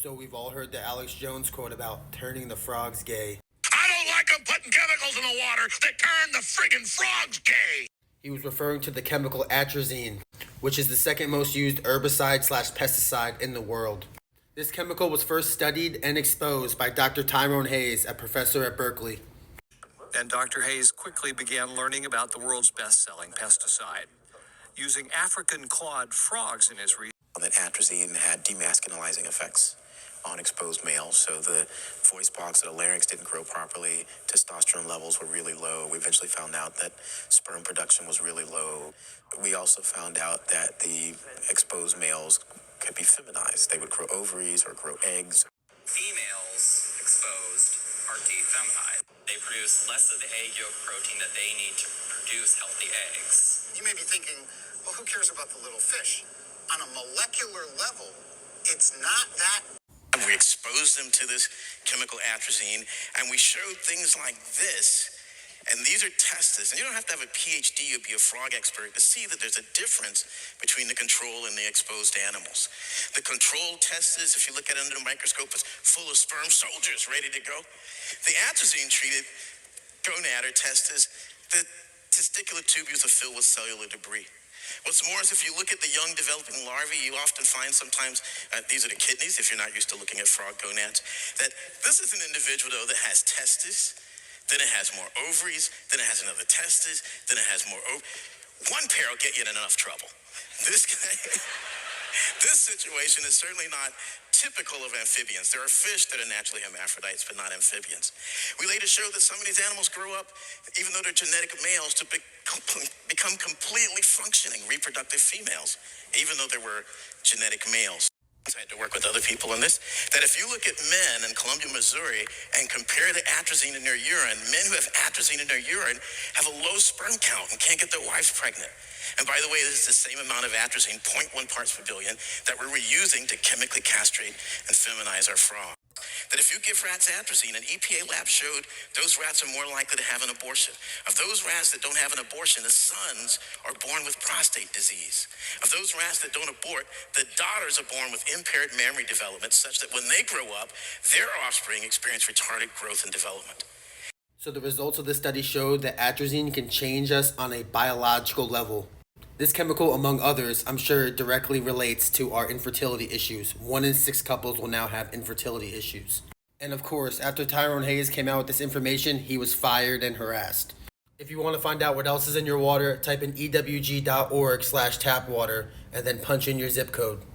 So we've all heard the Alex Jones quote about turning the frogs gay. I don't like them putting chemicals in the water that turn the friggin' frogs gay. He was referring to the chemical atrazine, which is the second most used herbicide/pesticide in the world. This chemical was first studied and exposed by Dr. Tyrone Hayes, a professor at Berkeley. And Dr. Hayes quickly began learning about the world's best-selling pesticide. Using African clawed frogs in his research, that atrazine had demasculinizing effects on exposed males. So the voice box of the larynx didn't grow properly. Testosterone levels were really low. We eventually found out that sperm production was really low. We also found out that the exposed males could be feminized. They would grow ovaries or grow eggs. Females exposed are defeminized. They produce less of the egg yolk protein that they need to produce healthy eggs. You may be thinking, well, who cares about the little fish? On a molecular level, it's not that. We exposed them to this chemical atrazine, and we showed things like this. And these are testes, and you don't have to have a PhD or be a frog expert to see that there's a difference between the control and the exposed animals. The control testes, if you look at it under the microscope, is full of sperm soldiers ready to go. The atrazine-treated gonad or testes, the testicular tubules are filled with cellular debris. What's more is if you look at the young developing larvae, you often find sometimes, these are the kidneys, if you're not used to looking at frog gonads, that this is an individual, though, that has testes, then it has more ovaries, then it has another testes, then it has more one pair will get you in enough trouble. This situation is certainly not typical of amphibians. There are fish that are naturally hermaphrodites, but not amphibians. We later showed that some of these animals grow up, even though they're genetic males, to become completely functioning reproductive females, even though they were genetic males. I had to work with other people on this, that if you look at men in Columbia, Missouri, and compare the atrazine in their urine, men who have atrazine in their urine have a low sperm count and can't get their wives pregnant. And by the way, this is the same amount of atrazine, 0.1 parts per billion, that we were using to chemically castrate and feminize our frog. That if you give rats atrazine, an EPA lab showed those rats are more likely to have an abortion. Of those rats that don't have an abortion, the sons are born with prostate disease. Of those rats that don't abort, the daughters are born with impaired memory development such that when they grow up, their offspring experience retarded growth and development. So the results of this study showed that atrazine can change us on a biological level. This chemical, among others, I'm sure directly relates to our infertility issues. 1 in 6 couples will now have infertility issues. And of course, after Tyrone Hayes came out with this information, he was fired and harassed. If you want to find out what else is in your water, type in ewg.org/tapwater and then punch in your zip code.